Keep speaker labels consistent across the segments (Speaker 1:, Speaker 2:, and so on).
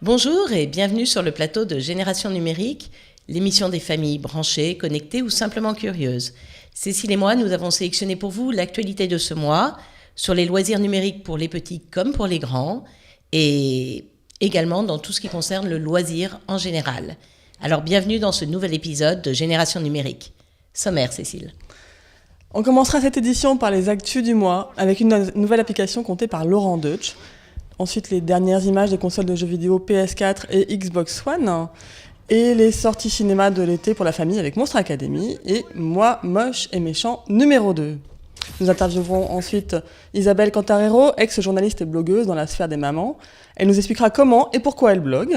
Speaker 1: Bonjour et bienvenue sur le plateau de Génération Numérique, l'émission des familles branchées, connectées ou simplement curieuses. Cécile et moi, nous avons sélectionné pour vous l'actualité de ce mois sur les loisirs numériques pour les petits comme pour les grands et également dans tout ce qui concerne le loisir en général. Alors bienvenue dans ce nouvel épisode de Génération Numérique. Sommaire, Cécile.
Speaker 2: On commencera cette édition par les actus du mois avec une nouvelle application comptée par Laurent Deutsch. Ensuite, les dernières images des consoles de jeux vidéo PS4 et Xbox One. Et les sorties cinéma de l'été pour la famille avec Monstre Academy. Et Moi, moche et méchant numéro 2. Nous interviewerons ensuite Isabelle Cantarero, ex-journaliste et blogueuse dans la sphère des mamans. Elle nous expliquera comment et pourquoi elle blogue.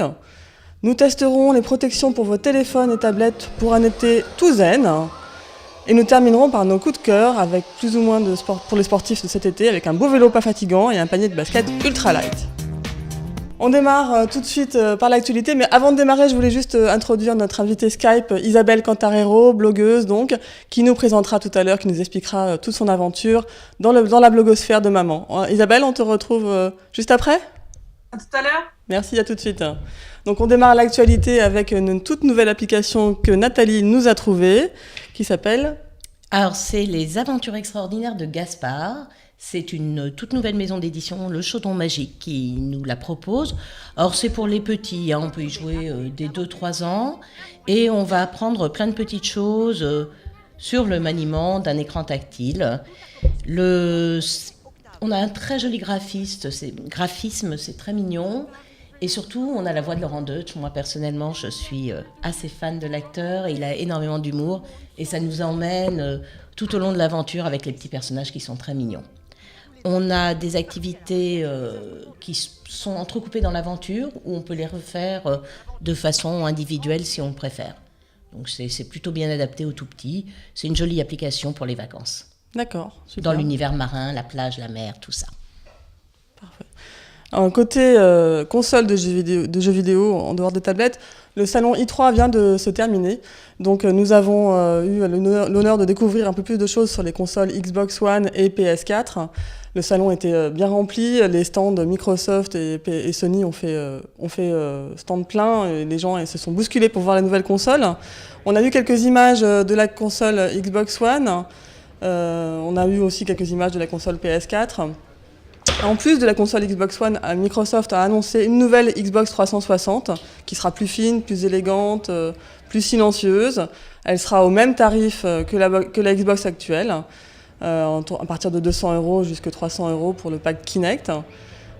Speaker 2: Nous testerons les protections pour vos téléphones et tablettes pour un été tout zen. Et nous terminerons par nos coups de cœur avec plus ou moins de sport pour les sportifs de cet été, avec un beau vélo pas fatigant et un panier de basket ultra light. On démarre tout de suite par l'actualité, mais avant de démarrer, je voulais juste introduire notre invitée Skype, Isabelle Cantarero, blogueuse donc, qui nous présentera tout à l'heure, qui nous expliquera toute son aventure dans la blogosphère de maman. Isabelle, on te retrouve juste après ?
Speaker 3: À tout à l'heure.
Speaker 2: Merci, à tout de suite. Donc on démarre l'actualité avec une toute nouvelle application que Nathalie nous a trouvée, qui s'appelle...
Speaker 1: Alors c'est Les Aventures extraordinaires de Gaspard. C'est une toute nouvelle maison d'édition, Le Chaudron Magique, qui nous la propose. Alors c'est pour les petits, on peut y jouer dès 2-3 ans. Et on va apprendre plein de petites choses sur le maniement d'un écran tactile. On a un très joli graphisme, c'est très mignon. Et surtout, on a la voix de Laurent Deutsch. Moi, personnellement, je suis assez fan de l'acteur. Il a énormément d'humour. Et ça nous emmène tout au long de l'aventure avec les petits personnages qui sont très mignons. On a des activités qui sont entrecoupées dans l'aventure, où on peut les refaire de façon individuelle si on le préfère. Donc, c'est plutôt bien adapté aux tout petits. C'est une jolie application pour les vacances.
Speaker 2: D'accord, super.
Speaker 1: Dans l'univers marin, la plage, la mer, tout ça.
Speaker 2: Parfait. Alors, côté console de jeux vidéo en dehors des tablettes, le salon i3 vient de se terminer. Donc nous avons eu l'honneur de découvrir un peu plus de choses sur les consoles Xbox One et PS4. Le salon était bien rempli, les stands Microsoft et Sony ont fait stand plein, et les gens se sont bousculés pour voir la nouvelle console. On a eu quelques images de la console Xbox One, on a eu aussi quelques images de la console PS4. En plus de la console Xbox One, Microsoft a annoncé une nouvelle Xbox 360 qui sera plus fine, plus élégante, plus silencieuse. Elle sera au même tarif que la Xbox actuelle, à partir de 200 € jusqu'à 300 € pour le pack Kinect.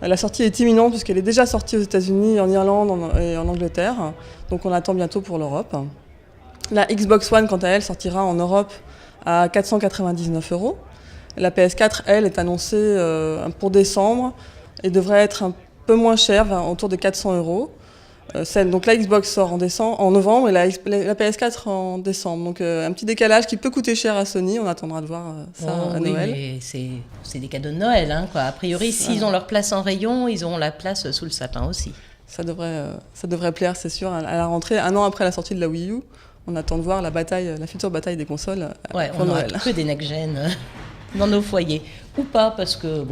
Speaker 2: La sortie est imminente puisqu'elle est déjà sortie aux États-Unis, en Irlande et en Angleterre. Donc on attend bientôt pour l'Europe. La Xbox One, quant à elle, sortira en Europe à 499 €. La PS4, elle, est annoncée pour décembre et devrait être un peu moins chère, autour de 400 €. Donc la Xbox sort en novembre et la PS4 en décembre. Donc un petit décalage qui peut coûter cher à Sony. On attendra de voir ça à Noël.
Speaker 1: Mais c'est des cadeaux de Noël, quoi. A priori, s'ils ont leur place en rayon, ils auront la place sous le sapin aussi.
Speaker 2: Ça devrait plaire, c'est sûr, à la rentrée. Un an après la sortie de la Wii U, on attend de voir la future bataille des consoles pour Noël.
Speaker 1: On n'aura que des next-gen dans nos foyers. Ou pas, parce que,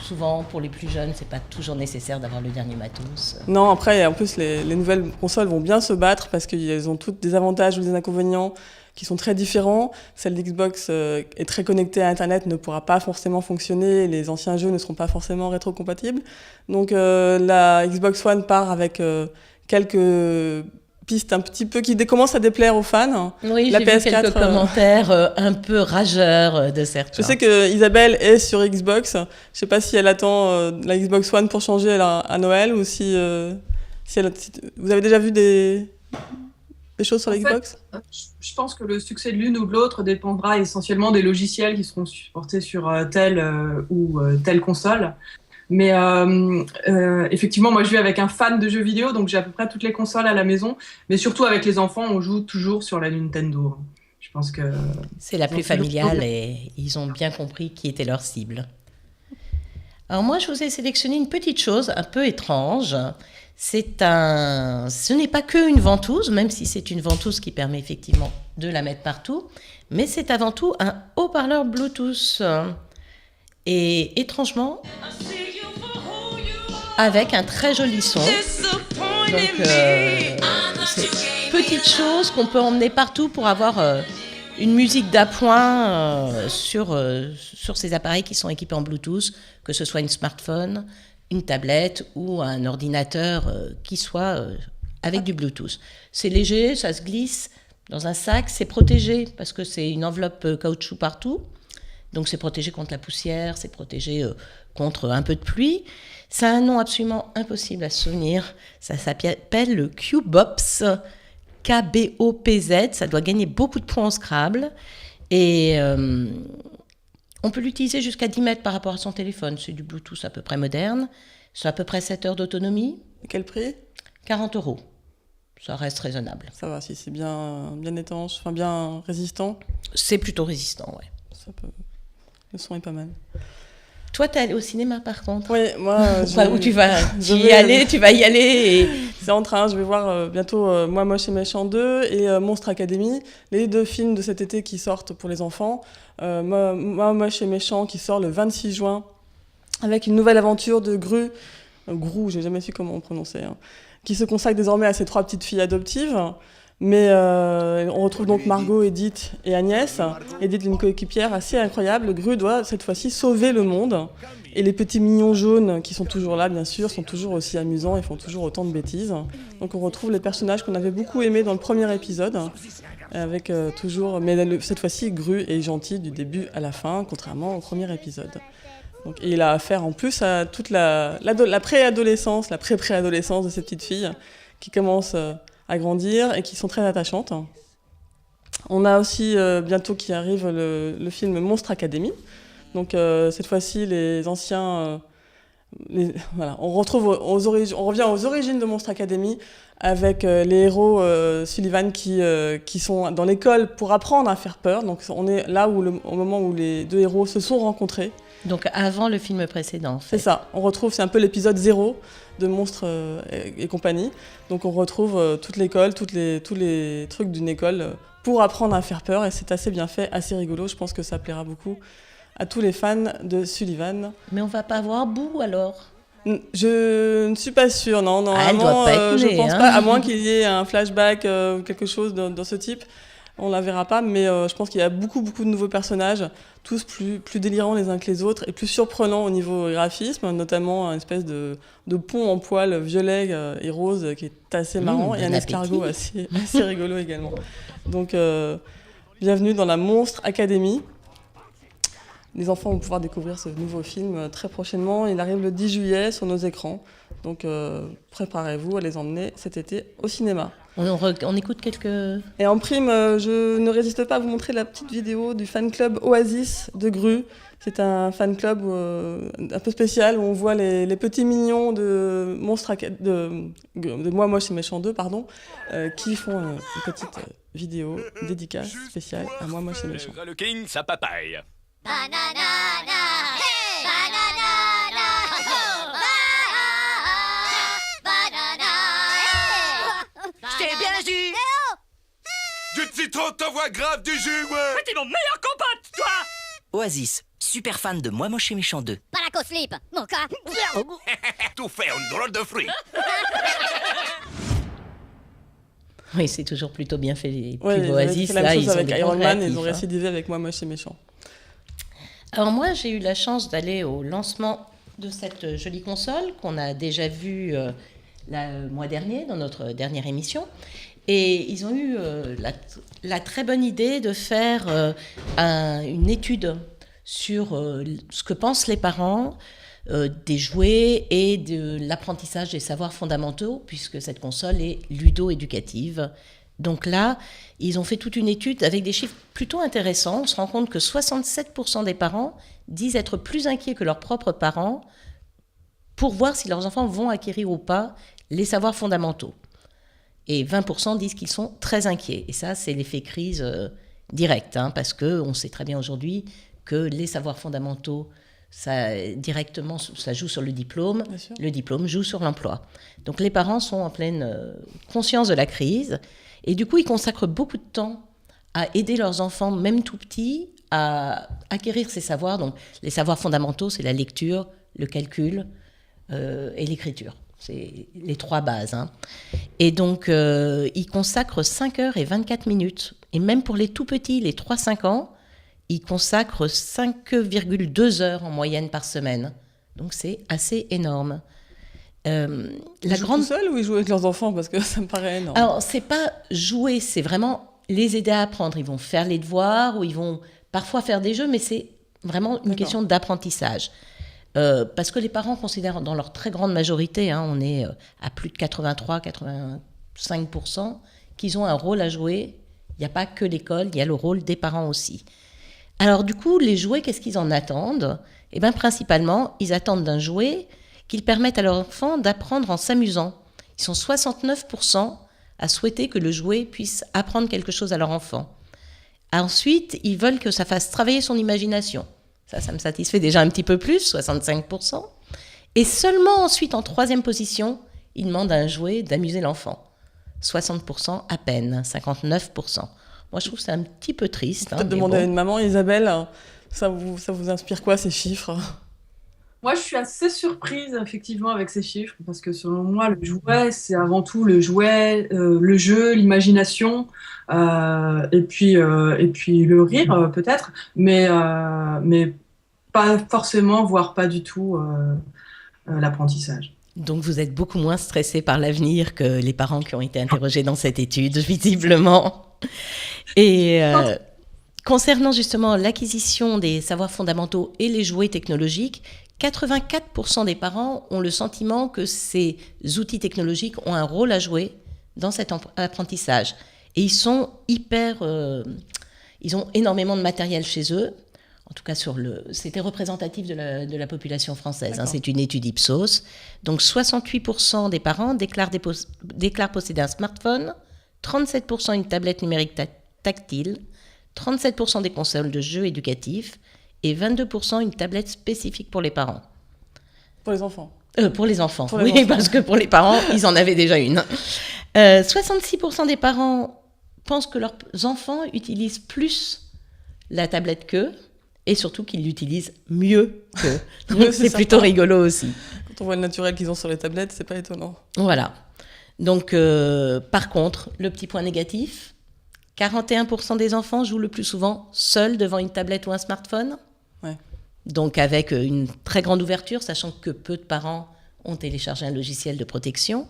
Speaker 1: souvent, pour les plus jeunes, c'est pas toujours nécessaire d'avoir le dernier matos.
Speaker 2: Non, après, en plus, les nouvelles consoles vont bien se battre parce qu'elles ont toutes des avantages ou des inconvénients qui sont très différents. Celle d'Xbox est très connectée à Internet, ne pourra pas forcément fonctionner. Les anciens jeux ne seront pas forcément rétrocompatibles. Donc, la Xbox One part avec quelques piste un petit peu qui commence à déplaire aux fans.
Speaker 1: Oui,
Speaker 2: la
Speaker 1: j'ai
Speaker 2: PS4,
Speaker 1: vu quelques commentaires un peu rageurs de certains.
Speaker 2: Je sais que Isabelle est sur Xbox. Je sais pas si elle attend la Xbox One pour changer à Noël ou si vous avez déjà vu des choses sur la Xbox.
Speaker 3: Je pense que le succès de l'une ou de l'autre dépendra essentiellement des logiciels qui seront supportés sur telle ou telle console. Mais effectivement, moi je vis avec un fan de jeux vidéo, donc j'ai à peu près toutes les consoles à la maison. Mais surtout avec les enfants, on joue toujours sur la Nintendo. Je pense que
Speaker 1: c'est la plus familiale et ils ont bien compris qui était leur cible. Alors moi, je vous ai sélectionné une petite chose un peu étrange. Ce n'est pas qu'une ventouse, même si c'est une ventouse qui permet effectivement de la mettre partout, mais c'est avant tout un haut-parleur Bluetooth. Et étrangement, avec un très joli son. Donc, c'est une petite chose qu'on peut emmener partout pour avoir une musique d'appoint sur ces appareils qui sont équipés en Bluetooth, que ce soit une smartphone, une tablette ou un ordinateur qui soit avec du Bluetooth. C'est léger, ça se glisse dans un sac, c'est protégé parce que c'est une enveloppe caoutchouc partout. Donc c'est protégé contre la poussière, c'est protégé contre un peu de pluie. Ça a un nom absolument impossible à se souvenir. Ça s'appelle le Qbopz, K-B-O-P-Z. Ça doit gagner beaucoup de points en Scrabble. Et on peut l'utiliser jusqu'à 10 mètres par rapport à son téléphone. C'est du Bluetooth à peu près moderne. C'est à peu près 7 heures d'autonomie.
Speaker 2: Quel prix ?
Speaker 1: 40 €. Ça reste raisonnable.
Speaker 2: Ça va, si c'est bien étanche, enfin bien résistant.
Speaker 1: C'est plutôt résistant, ouais.
Speaker 2: Le son est pas mal.
Speaker 1: Toi, t'es allé au cinéma par contre ?
Speaker 2: Oui, moi.
Speaker 1: Où tu vas y aller. Et...
Speaker 2: C'est en train, je vais voir bientôt Moi Moche et Méchant 2 et Monstre Academy, les 2 films de cet été qui sortent pour les enfants. Moi Moche et Méchant qui sort le 26 juin avec une nouvelle aventure de Gru, j'ai jamais su comment on prononçait, qui se consacre désormais à ses 3 petites filles adoptives. Mais on retrouve donc Margot, Edith et Agnès. Edith, une coéquipière assez incroyable. Gru doit cette fois-ci sauver le monde. Et les petits mignons jaunes qui sont toujours là, bien sûr, sont toujours aussi amusants et font toujours autant de bêtises. Donc on retrouve les personnages qu'on avait beaucoup aimés dans le premier épisode. Avec toujours... Mais cette fois-ci, Gru est gentil du début à la fin, contrairement au premier épisode. Donc, et il a affaire en plus à toute la préadolescence, la pré-préadolescence de ces petites filles qui commencent... à grandir et qui sont très attachantes. On a aussi bientôt qui arrive le film Monstre Academy. Donc cette fois-ci, les anciens... voilà, on revient aux origines de Monstre Academy avec les héros Sullivan qui sont dans l'école pour apprendre à faire peur. Donc on est là au moment où les 2 héros se sont rencontrés.
Speaker 1: Donc avant le film précédent, en fait.
Speaker 2: C'est ça, c'est un peu l'épisode 0 de Monstres et compagnie. Donc on retrouve toute l'école, tous les trucs d'une école pour apprendre à faire peur. Et c'est assez bien fait, assez rigolo. Je pense que ça plaira beaucoup à tous les fans de Sullivan.
Speaker 1: Mais on va pas voir Boo alors ?
Speaker 2: Je ne suis pas sûre, non.
Speaker 1: Elle doit pas être née,
Speaker 2: je pense pas, à moins qu'il y ait un flashback ou quelque chose dans ce type. On la verra pas, mais je pense qu'il y a beaucoup de nouveaux personnages, tous plus délirants les uns que les autres et plus surprenants au niveau graphisme, notamment une espèce de pont en poil violet et rose qui est assez marrant et un escargot assez rigolo également. Donc bienvenue dans la Monstre Academy. Les enfants vont pouvoir découvrir ce nouveau film très prochainement. Il arrive le 10 juillet sur nos écrans. Donc préparez-vous à les emmener cet été au cinéma.
Speaker 1: On écoute quelques...
Speaker 2: Et en prime, je ne résiste pas à vous montrer la petite vidéo du fan club Oasis de Gru. C'est un fan club un peu spécial où on voit les petits mignons de Moi Moche et Méchant 2, qui font une petite vidéo dédicace spéciale à Moi Moche et Méchant.
Speaker 4: Le King, sa papaye. Du citron t'envoie grave du jus, ouais.
Speaker 5: Mais t'es mon meilleur compote, toi.
Speaker 6: Oasis, super fan de Moi Moche et Méchant 2.
Speaker 7: Paraco slip, mon cas.
Speaker 4: Tout fait une drôle de fruit.
Speaker 1: Oui, c'est toujours plutôt bien fait. Les
Speaker 2: pubs
Speaker 1: Oasis,
Speaker 2: là, ils ont
Speaker 1: avec
Speaker 2: Iron Man, ils ont récidivé avec Moi Moche et Méchant.
Speaker 1: Alors moi, j'ai eu la chance d'aller au lancement de cette jolie console qu'on a déjà vue le mois dernier dans notre dernière émission. Et ils ont eu la très bonne idée de faire une étude sur ce que pensent les parents des jouets et de l'apprentissage des savoirs fondamentaux, puisque cette console est ludo-éducative. Donc là, ils ont fait toute une étude avec des chiffres plutôt intéressants. On se rend compte que 67% des parents disent être plus inquiets que leurs propres parents pour voir si leurs enfants vont acquérir ou pas les savoirs fondamentaux. Et 20% disent qu'ils sont très inquiets. Et ça, c'est l'effet crise direct, parce qu'on sait très bien aujourd'hui que les savoirs fondamentaux directement, ça joue sur le diplôme.
Speaker 2: Bien sûr.
Speaker 1: Le diplôme joue sur l'emploi. Donc les parents sont en pleine conscience de la crise et du coup ils consacrent beaucoup de temps à aider leurs enfants, même tout petits, à acquérir ces savoirs. Donc les savoirs fondamentaux, c'est la lecture, le calcul et l'écriture. C'est les 3 bases. Hein. Et donc ils consacrent 5 heures et 24 minutes. Et même pour les tout petits, les 3-5 ans, ils consacrent 5,2 heures en moyenne par semaine. Donc c'est assez énorme.
Speaker 2: Ils jouent tout seuls ou ils jouent avec leurs enfants? Parce que ça me paraît énorme.
Speaker 1: Alors, c'est pas jouer, c'est vraiment les aider à apprendre. Ils vont faire les devoirs ou ils vont parfois faire des jeux, mais c'est vraiment une question d'apprentissage. Parce que les parents considèrent, dans leur très grande majorité, hein, on est à plus de 83-85%, qu'ils ont un rôle à jouer. Il n'y a pas que l'école, il y a le rôle des parents aussi. Alors du coup, les jouets, qu'est-ce qu'ils en attendent? Eh bien, principalement, ils attendent d'un jouet qu'ils permettent à leur enfant d'apprendre en s'amusant. Ils sont 69% à souhaiter que le jouet puisse apprendre quelque chose à leur enfant. Ensuite, ils veulent que ça fasse travailler son imagination. Ça me satisfait déjà un petit peu plus, 65%. Et seulement ensuite, en 3e position, ils demandent à un jouet d'amuser l'enfant. 60% à peine, 59%. Moi, je trouve que c'est un petit peu triste.
Speaker 2: Peut-être demander à une maman, Isabelle, ça vous inspire quoi, ces chiffres?
Speaker 3: Moi, je suis assez surprise, effectivement, avec ces chiffres, parce que selon moi, le jouet, c'est avant tout le jouet, le jeu, l'imagination, et puis le rire, peut-être, mais pas forcément, voire pas du tout, l'apprentissage.
Speaker 1: Donc, vous êtes beaucoup moins stressé par l'avenir que les parents qui ont été interrogés dans cette étude, visiblement. Et concernant justement l'acquisition des savoirs fondamentaux et les jouets technologiques, 84% des parents ont le sentiment que ces outils technologiques ont un rôle à jouer dans cet apprentissage. Et ils sont ils ont énormément de matériel chez eux. En tout cas, c'était représentatif de la population française. Hein, c'est une étude Ipsos. Donc, 68% des parents déclarent posséder un smartphone, 37% une tablette numérique tactile, 37% des consoles de jeux éducatifs et 22% une tablette spécifique pour les parents.
Speaker 2: Pour les enfants.
Speaker 1: Pour les enfants, oui, parce que pour les parents, ils en avaient déjà une. 66% des parents pensent que leurs enfants utilisent plus la tablette qu'eux, et surtout qu'ils l'utilisent mieux qu'eux. Donc c'est plutôt rigolo aussi.
Speaker 2: Quand on voit le naturel qu'ils ont sur les tablettes, c'est pas étonnant.
Speaker 1: Voilà. Donc, par contre, le petit point négatif, 41% des enfants jouent le plus souvent seuls devant une tablette ou un smartphone.
Speaker 2: Ouais.
Speaker 1: Donc avec une très grande ouverture, sachant que peu de parents ont téléchargé un logiciel de protection.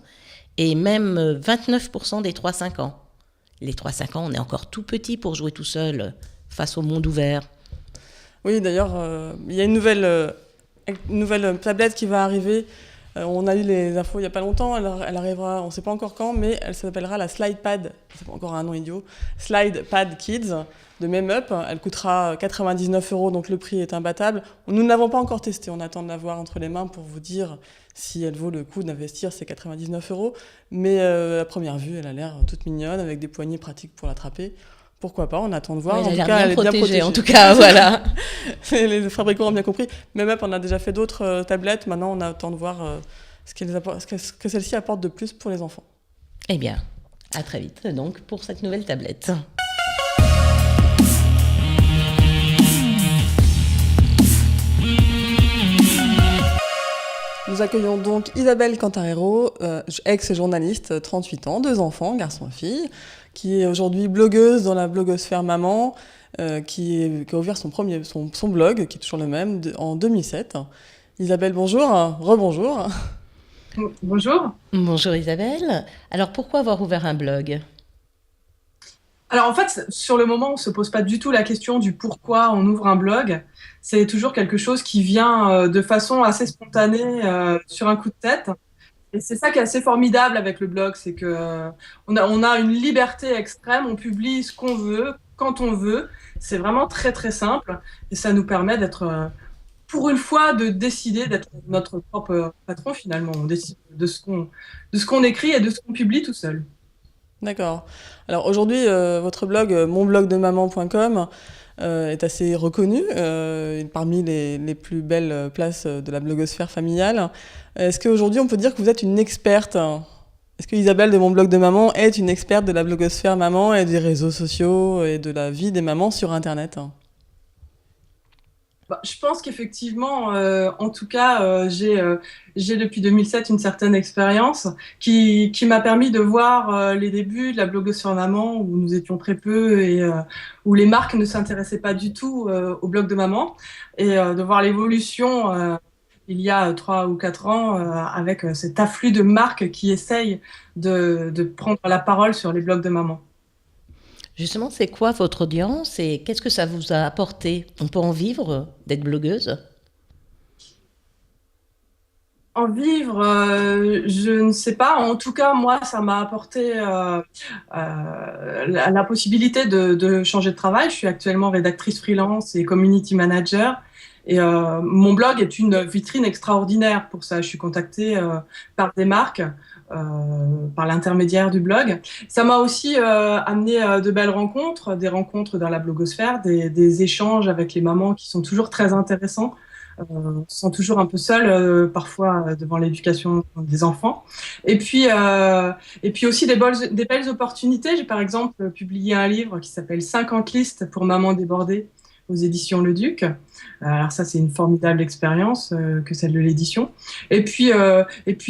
Speaker 1: Et même 29% des 3-5 ans. Les 3-5 ans, on est encore tout petit pour jouer tout seul face au monde ouvert. Oui,
Speaker 2: d'ailleurs, il y a une nouvelle tablette qui va arriver. On a eu les infos il n'y a pas longtemps, elle arrivera, on ne sait pas encore quand, mais elle s'appellera la SlidePad, c'est pas encore un nom idiot, SlidePad Kids de MemUp. Elle coûtera 99 €, donc le prix est imbattable. Nous ne l'avons pas encore testée, on attend de l'avoir entre les mains pour vous dire si elle vaut le coup d'investir ces 99 €. Mais à première vue, elle a l'air toute mignonne, avec des poignées pratiques pour l'attraper. Pourquoi pas, on attend de voir.
Speaker 1: Oui, elle est bien protégée, en tout cas, voilà.
Speaker 2: Les fabricants ont bien compris. MemUp, on a déjà fait d'autres tablettes. Maintenant, on attend de voir ce que celle-ci apporte de plus pour les enfants.
Speaker 1: Eh bien, à très vite, donc, pour cette nouvelle tablette.
Speaker 2: Nous accueillons donc Isabelle Cantarero, ex-journaliste, 38 ans, 2 enfants, garçon et fille, qui est aujourd'hui blogueuse dans la blogosphère Maman, qui a ouvert son blog, qui est toujours le même, en 2007. Isabelle, bonjour, rebonjour.
Speaker 3: Bonjour.
Speaker 1: Bonjour Isabelle. Alors pourquoi avoir ouvert un blog ?
Speaker 3: Alors en fait, sur le moment, on ne se pose pas du tout la question du pourquoi on ouvre un blog. C'est toujours quelque chose qui vient de façon assez spontanée, sur un coup de tête. Et c'est ça qui est assez formidable avec le blog, c'est que on a une liberté extrême, on publie ce qu'on veut, quand on veut. C'est vraiment très très simple et ça nous permet d'être, pour une fois, de décider d'être notre propre patron finalement. On décide de ce qu'on écrit et de ce qu'on publie tout seul.
Speaker 2: D'accord. Alors aujourd'hui, votre blog, monblogdemaman.com, est assez reconnue, parmi les plus belles places de la blogosphère familiale. Est-ce qu'aujourd'hui on peut dire que vous êtes une experte? Est-ce que Isabelle de Mon Blog de Maman est une experte de la blogosphère maman et des réseaux sociaux et de la vie des mamans sur Internet?
Speaker 3: Je pense qu'effectivement, en tout cas, j'ai depuis 2007 une certaine expérience qui m'a permis de voir les débuts de la blogosphère maman, où nous étions très peu et où les marques ne s'intéressaient pas du tout au blog de maman, et de voir l'évolution il y a 3 ou 4 ans avec cet afflux de marques qui essayent de prendre la parole sur les blogs de maman.
Speaker 1: Justement, c'est quoi votre audience et qu'est-ce que ça vous a apporté? On peut en vivre d'être blogueuse?
Speaker 3: En vivre, je ne sais pas. En tout cas, moi, ça m'a apporté la possibilité de changer de travail. Je suis actuellement rédactrice freelance et community manager. Et mon blog est une vitrine extraordinaire pour ça. Je suis contactée par des marques, par l'intermédiaire du blog. Ça m'a aussi amené de belles rencontres, des rencontres dans la blogosphère, des échanges avec les mamans qui sont toujours très intéressants. On se sent toujours un peu seul parfois devant l'éducation des enfants. Et puis aussi des belles opportunités. J'ai par exemple publié un livre qui s'appelle 50 listes pour mamans débordées aux éditions Le Duc. Alors ça, c'est une formidable expérience que celle de l'édition. Et puis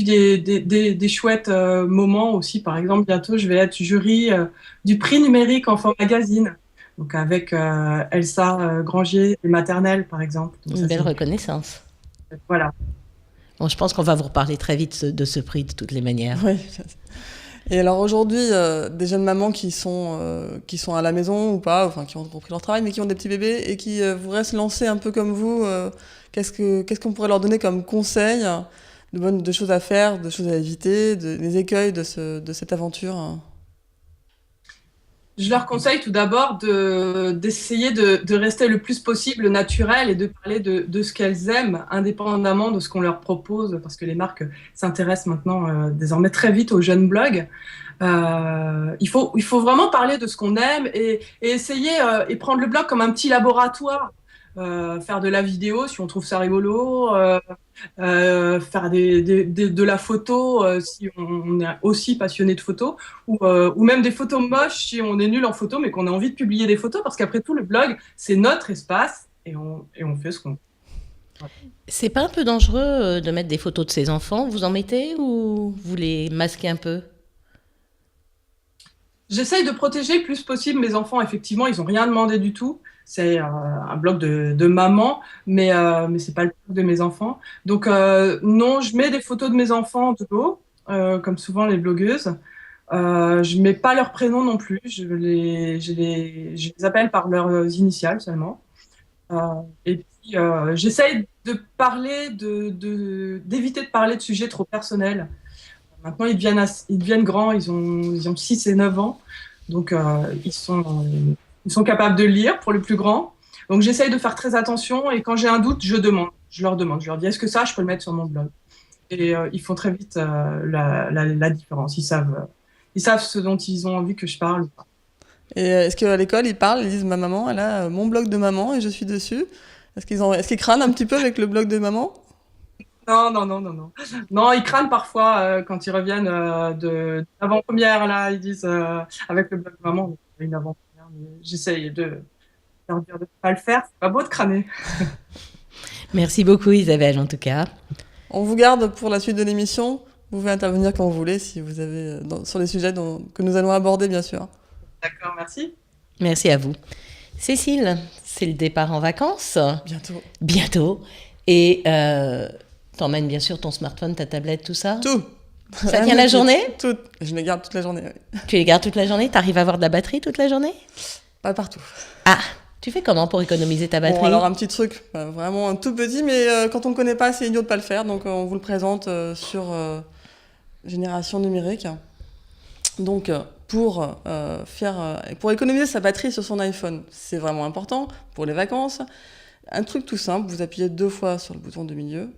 Speaker 3: des chouettes moments aussi. Par exemple, bientôt, je vais être jury du prix numérique Enfant Magazine. Donc avec Elsa Grangier et Maternelle, par exemple. Donc,
Speaker 1: une belle reconnaissance.
Speaker 3: Voilà.
Speaker 1: Bon, je pense qu'on va vous reparler très vite de ce prix, de toutes les manières.
Speaker 2: Oui. Et alors aujourd'hui, des jeunes mamans qui sont à la maison ou pas, enfin qui ont repris leur travail, mais qui ont des petits bébés et qui voudraient se lancer un peu comme vous, qu'est-ce qu'on pourrait leur donner comme conseil, de choses à faire, de choses à éviter, des écueils de cette aventure?
Speaker 3: Je leur conseille tout d'abord d'essayer de rester le plus possible naturel et de parler de ce qu'elles aiment, indépendamment de ce qu'on leur propose, parce que les marques s'intéressent maintenant désormais très vite aux jeunes blogs. Il faut vraiment parler de ce qu'on aime et essayer et prendre le blog comme un petit laboratoire. Faire de la vidéo si on trouve ça rigolo, faire de la photo si on est aussi passionné de photo, ou même des photos moches si on est nul en photo mais qu'on a envie de publier des photos, parce qu'après tout le blog c'est notre espace et on fait ce qu'on veut. Ouais.
Speaker 1: C'est pas un peu dangereux de mettre des photos de ses enfants? Vous en mettez ou vous les masquez un peu?
Speaker 3: J'essaye de protéger le plus possible mes enfants. Effectivement, ils n'ont rien demandé du tout. C'est un blog de maman, mais c'est pas le blog de mes enfants. Donc non, je mets des photos de mes enfants de dos, comme souvent les blogueuses. Je mets pas leurs prénoms non plus. Je les appelle par leurs initiales seulement. Et puis j'essaye de parler d'éviter de parler de sujets trop personnels. Maintenant, ils deviennent grands, ils ont 6 et 9 ans, donc ils sont capables de lire pour le plus grand. Donc j'essaye de faire très attention, et quand j'ai un doute, je leur dis est-ce que ça, je peux le mettre sur mon blog? Et ils font très vite la différence, ils savent ce dont ils ont envie que je parle ou pas.
Speaker 2: Et est-ce qu'à l'école, ils disent ma maman, elle a mon blog de maman et je suis dessus? Est-ce qu'ils crânent un petit peu avec le blog de maman?
Speaker 3: Non. Non, ils crânent parfois quand ils reviennent de l'avant-première, là, ils disent avec le blog de maman, une avant-première, mais j'essaye de leur dire de ne pas le faire, c'est pas beau de crâner.
Speaker 1: Merci beaucoup Isabelle en tout cas.
Speaker 2: On vous garde pour la suite de l'émission, vous pouvez intervenir quand vous voulez si vous avez sur les sujets que nous allons aborder bien sûr.
Speaker 3: D'accord, merci.
Speaker 1: Merci à vous. Cécile, c'est le départ en vacances.
Speaker 2: Bientôt.
Speaker 1: Et t'emmènes bien sûr ton smartphone, ta tablette, tout ça?
Speaker 2: Tout.
Speaker 1: Ça tient la journée?
Speaker 2: Tout. Je les garde toute la journée, oui.
Speaker 1: Tu les gardes toute la journée? T'arrives à avoir de la batterie toute la journée?
Speaker 2: Pas partout.
Speaker 1: Ah, tu fais comment pour économiser ta batterie?
Speaker 2: Bon, alors un petit truc, vraiment un tout petit, mais quand on ne connaît pas, c'est idiot de ne pas le faire, donc on vous le présente sur Génération Numérique. Donc pour économiser sa batterie sur son iPhone, c'est vraiment important pour les vacances. Un truc tout simple, vous appuyez 2 fois sur le bouton de milieu.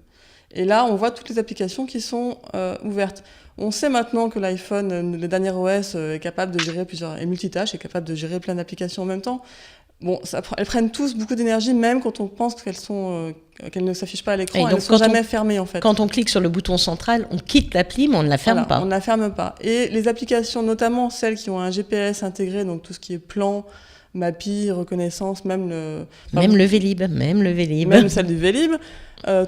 Speaker 2: Et là, on voit toutes les applications qui sont ouvertes. On sait maintenant que l'iPhone, le dernier OS, est capable de gérer est multitâche, est capable de gérer plein d'applications en même temps. bon, elles prennent tous beaucoup d'énergie, même quand on pense qu'elles ne s'affichent pas à l'écran. Elles ne sont
Speaker 1: quand
Speaker 2: jamais fermées, en fait.
Speaker 1: Quand on clique sur le bouton central, on quitte l'appli, mais on ne la ferme pas.
Speaker 2: On ne la ferme pas. Et les applications, notamment celles qui ont un GPS intégré, donc tout ce qui est plan, Mappy, reconnaissance, même le Vélib. Même celle du Vélib.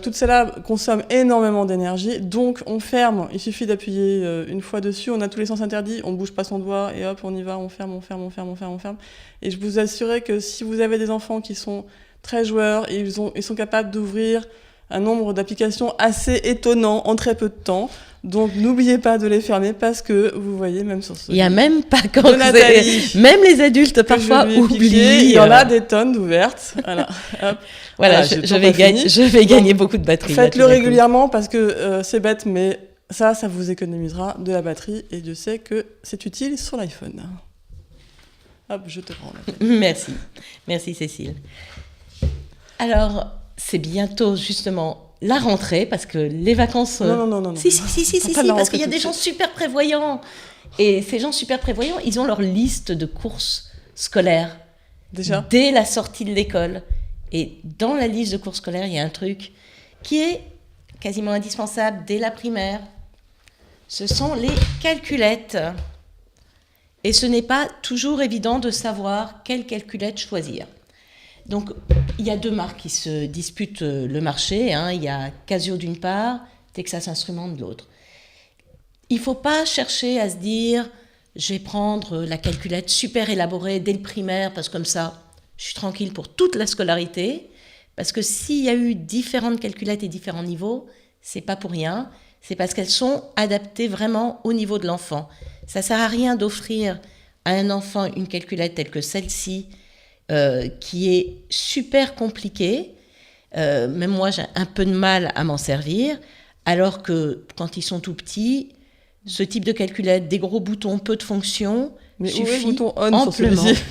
Speaker 2: Toutes celles-là consomment énormément d'énergie. Donc, on ferme. Il suffit d'appuyer une fois dessus. On a tous les sens interdits. On ne bouge pas son doigt et hop, on y va. On ferme. Et je vous assurer que si vous avez des enfants qui sont très joueurs, ils sont capables d'ouvrir un nombre d'applications assez étonnant en très peu de temps. Donc, n'oubliez pas de les fermer parce que vous voyez, même sur ce.
Speaker 1: Il n'y a même pas quand
Speaker 2: même
Speaker 1: les adultes parfois oublient.
Speaker 2: Il y en a des tonnes d'ouvertes. Voilà. Hop.
Speaker 1: Voilà, je vais gagner beaucoup de batterie.
Speaker 2: Faites-le régulièrement parce que c'est bête, mais ça vous économisera de la batterie et je sais que c'est utile sur l'iPhone. Hop, je te prends.
Speaker 1: Merci Cécile. Alors, c'est bientôt justement la rentrée, parce que les vacances...
Speaker 2: Non.
Speaker 1: Si, parce qu'il y a des gens super prévoyants. Et ces gens super prévoyants, ils ont leur liste de courses scolaires.
Speaker 2: Déjà ?
Speaker 1: Dès la sortie de l'école. Et dans la liste de courses scolaires, il y a un truc qui est quasiment indispensable dès la primaire. Ce sont les calculettes. Et ce n'est pas toujours évident de savoir quelle calculette choisir. Donc, il y a 2 marques qui se disputent le marché. Il y a Casio d'une part, Texas Instruments de l'autre. Il ne faut pas chercher à se dire « je vais prendre la calculette super élaborée dès le primaire parce que comme ça, je suis tranquille pour toute la scolarité ». Parce que s'il y a eu différentes calculettes et différents niveaux, ce n'est pas pour rien. C'est parce qu'elles sont adaptées vraiment au niveau de l'enfant. Ça ne sert à rien d'offrir à un enfant une calculette telle que celle-ci, qui est super compliquée. Même moi, j'ai un peu de mal à m'en servir. Alors que quand ils sont tout petits, ce type de calculette, des gros boutons, peu de fonctions,
Speaker 2: mais
Speaker 1: suffit
Speaker 2: où est le bouton on
Speaker 1: amplement.
Speaker 2: sur celui-ci ?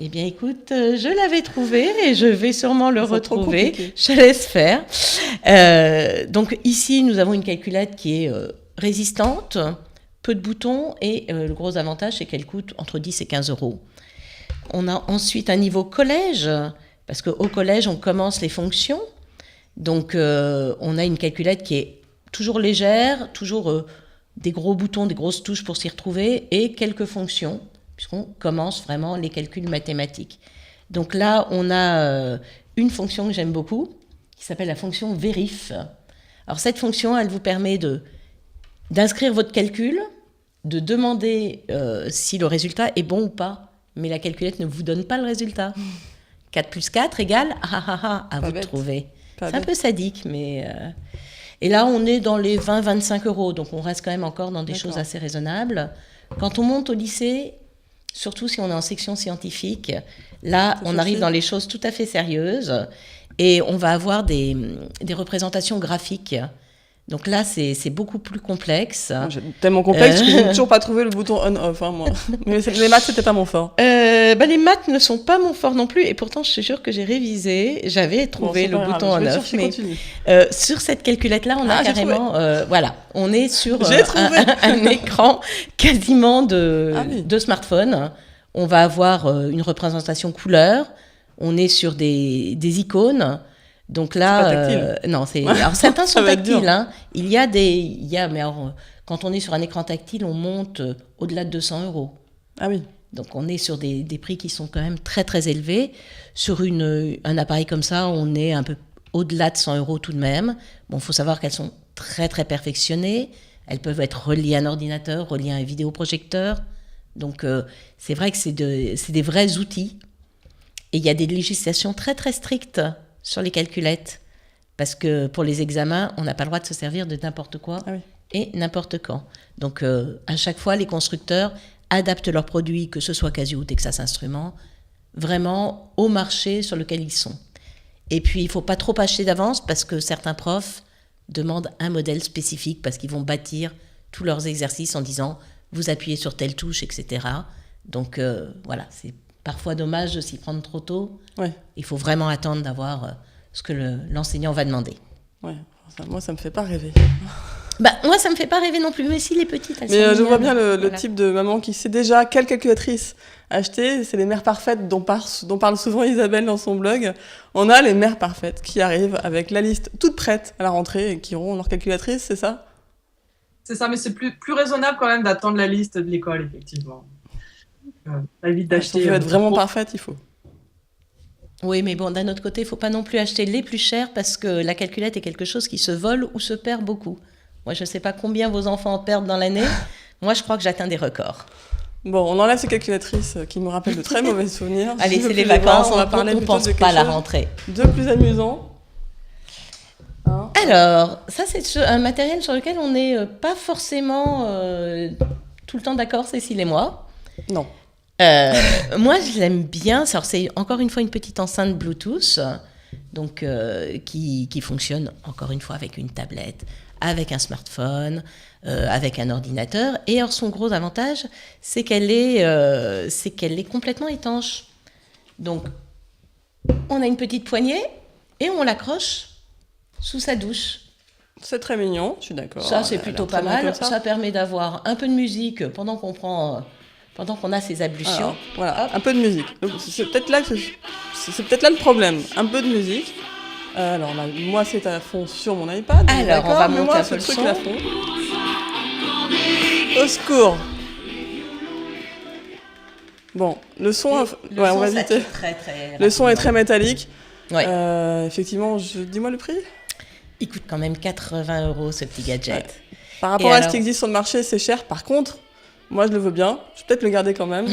Speaker 1: Eh bien, écoute, je l'avais trouvé et je vais sûrement le retrouver. Je laisse faire. Donc ici, nous avons une calculette qui est résistante, peu de boutons et le gros avantage, c'est qu'elle coûte entre 10 et 15 €. On a ensuite un niveau collège, parce qu'au collège, on commence les fonctions. Donc, on a une calculette qui est toujours légère, toujours des gros boutons, des grosses touches pour s'y retrouver, et quelques fonctions, puisqu'on commence vraiment les calculs mathématiques. Donc là, on a une fonction que j'aime beaucoup, qui s'appelle la fonction vérif. Alors, cette fonction, elle vous permet d'inscrire votre calcul, de demander si le résultat est bon ou pas. Mais la calculette ne vous donne pas le résultat. 4 plus 4 égale à vous de trouver. C'est un peu sadique, mais... Et là, on est dans les 20-25 €, donc on reste quand même encore dans des choses assez raisonnables. Quand on monte au lycée, surtout si on est en section scientifique, là, on arrive dans les choses tout à fait sérieuses et on va avoir des représentations graphiques. Donc là, c'est beaucoup plus complexe.
Speaker 2: Tellement complexe que je n'ai toujours pas trouvé le bouton on-off, moi. Mais les maths, c'était pas mon fort.
Speaker 1: Les maths ne sont pas mon fort non plus, et pourtant, je te jure que j'ai révisé, j'avais trouvé le bouton on-off. Mais sur cette calculette-là, on a carrément... on est sur un écran quasiment de smartphone. On va avoir une représentation couleur, on est sur des icônes. Donc là, non, alors certains sont tactiles. Mais alors, quand on est sur un écran tactile, on monte au-delà de 200 €.
Speaker 2: Ah oui.
Speaker 1: Donc on est sur des prix qui sont quand même très très élevés. Sur un appareil comme ça, on est un peu au-delà de 100 € tout de même. Bon, il faut savoir qu'elles sont très très perfectionnées. Elles peuvent être reliées à un ordinateur, reliées à un vidéoprojecteur. Donc c'est vrai que c'est des vrais outils. Et il y a des législations très très strictes sur les calculettes, parce que pour les examens, on n'a pas le droit de se servir de n'importe quoi et n'importe quand. Donc, à chaque fois, les constructeurs adaptent leurs produits, que ce soit Casio ou Texas Instruments, vraiment au marché sur lequel ils sont. Et puis, il ne faut pas trop acheter d'avance, parce que certains profs demandent un modèle spécifique, parce qu'ils vont bâtir tous leurs exercices en disant « vous appuyez sur telle touche », etc. Donc, voilà, c'est parfois dommage de s'y prendre trop tôt.
Speaker 2: Ouais.
Speaker 1: Il faut vraiment attendre d'avoir ce que l'enseignant va demander.
Speaker 2: Ouais, moi, ça me fait pas rêver.
Speaker 1: Moi, ça me fait pas rêver non plus, mais si les petites, elles sont
Speaker 2: Mais je
Speaker 1: mignonnes.
Speaker 2: vois bien le
Speaker 1: Voilà.
Speaker 2: type de maman qui sait déjà quelle calculatrice acheter. C'est les mères parfaites dont parle souvent Isabelle dans son blog. On a les mères parfaites qui arrivent avec la liste toute prête à la rentrée et qui auront leur calculatrice, c'est ça?
Speaker 3: C'est ça, mais c'est plus raisonnable quand même d'attendre la liste de l'école, effectivement. Ça évite
Speaker 2: Si
Speaker 3: d'acheter.
Speaker 2: on veut être vraiment parfaite, il faut.
Speaker 1: Oui, mais bon, d'un autre côté, il faut pas non plus acheter les plus chers parce que la calculette est quelque chose qui se vole ou se perd beaucoup. Moi, je sais pas combien vos enfants en perdent dans l'année. Moi, je crois que j'atteins des records.
Speaker 2: Bon, on enlève ces calculatrices qui me rappellent de très mauvais souvenirs.
Speaker 1: Allez,
Speaker 2: Je veux
Speaker 1: c'est
Speaker 2: plus
Speaker 1: les vacances,
Speaker 2: voir. On va parler
Speaker 1: on
Speaker 2: plutôt
Speaker 1: pense
Speaker 2: de
Speaker 1: pas à
Speaker 2: quelque
Speaker 1: la
Speaker 2: chose
Speaker 1: rentrée.
Speaker 2: de plus amusant. Hein?
Speaker 1: Alors, ça, c'est un matériel sur lequel on n'est pas forcément tout le temps d'accord, Cécile et moi.
Speaker 2: Non.
Speaker 1: Moi, je l'aime bien. Alors, c'est encore une fois une petite enceinte Bluetooth, donc qui fonctionne encore une fois avec une tablette, avec un smartphone, avec un ordinateur. Et alors, son gros avantage, c'est qu'elle est complètement étanche. Donc, on a une petite poignée et on l'accroche sous sa douche.
Speaker 2: C'est très mignon, je suis d'accord.
Speaker 1: Ça, c'est
Speaker 2: Elle a
Speaker 1: plutôt
Speaker 2: l'air
Speaker 1: pas
Speaker 2: très bien
Speaker 1: mal.
Speaker 2: comme
Speaker 1: Ça permet d'avoir un peu de musique pendant qu'on a ses ablutions.
Speaker 2: Alors, voilà,
Speaker 1: Hop.
Speaker 2: un peu de musique. Donc, c'est peut-être là le problème. Un peu de musique. Alors là, moi, c'est à fond sur mon iPad.
Speaker 1: Alors,
Speaker 2: d'accord,
Speaker 1: on va
Speaker 2: mais
Speaker 1: monter
Speaker 2: moi,
Speaker 1: un
Speaker 2: ce
Speaker 1: peu le
Speaker 2: truc
Speaker 1: son.
Speaker 2: à fond. Au secours. Bon, le son,
Speaker 1: Le
Speaker 2: ouais,
Speaker 1: son
Speaker 2: on va
Speaker 1: sature
Speaker 2: éviter.
Speaker 1: très, très
Speaker 2: Le son est
Speaker 1: rapidement.
Speaker 2: très métallique.
Speaker 1: Ouais.
Speaker 2: Effectivement, dis-moi le prix.
Speaker 1: Il coûte quand même 80 € ce petit gadget.
Speaker 2: Ouais. Par rapport
Speaker 1: Et
Speaker 2: à
Speaker 1: alors-
Speaker 2: ce qui existe sur le marché, c'est cher. Par contre, moi, je le veux bien. Je vais peut-être le garder quand même.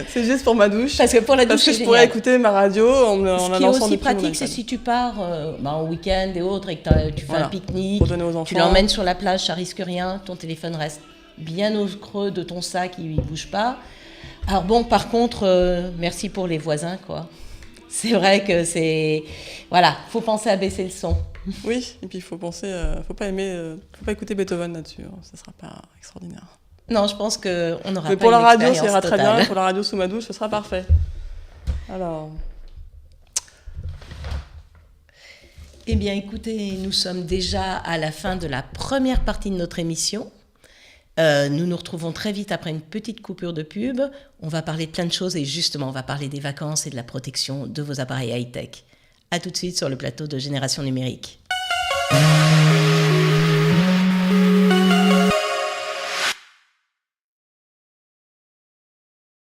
Speaker 2: C'est juste pour ma douche.
Speaker 1: Parce que pour la douche,
Speaker 2: Parce que
Speaker 1: c'est
Speaker 2: je pourrais
Speaker 1: génial.
Speaker 2: écouter ma radio en
Speaker 1: Ce
Speaker 2: la
Speaker 1: qui est
Speaker 2: lançant
Speaker 1: aussi
Speaker 2: depuis mon
Speaker 1: pratique, c'est
Speaker 2: iPad.
Speaker 1: si tu pars en week-end et autres et que tu fais
Speaker 2: Voilà.
Speaker 1: un pique-nique,
Speaker 2: Pour donner aux enfants.
Speaker 1: tu l'emmènes sur la plage, ça risque rien, ton téléphone reste bien au creux de ton sac, il ne bouge pas. Alors bon, par contre, merci pour les voisins, quoi. C'est vrai que c'est... Voilà, faut penser à baisser le son.
Speaker 2: Oui, et puis il faut penser, faut pas écouter Beethoven là-dessus, hein, ça sera pas extraordinaire.
Speaker 1: Non, je pense qu'on n'aura
Speaker 2: Mais
Speaker 1: pas
Speaker 2: pour la
Speaker 1: une
Speaker 2: radio, ça
Speaker 1: expérience
Speaker 2: ira très
Speaker 1: totale.
Speaker 2: bien, pour la radio sous ma douche, ce sera parfait. Alors,
Speaker 1: Eh bien, écoutez, nous sommes déjà à la fin de la première partie de notre émission. Nous nous retrouvons très vite après une petite coupure de pub. On va parler de plein de choses et justement, on va parler des vacances et de la protection de vos appareils high-tech. À tout de suite sur le plateau de Génération Numérique.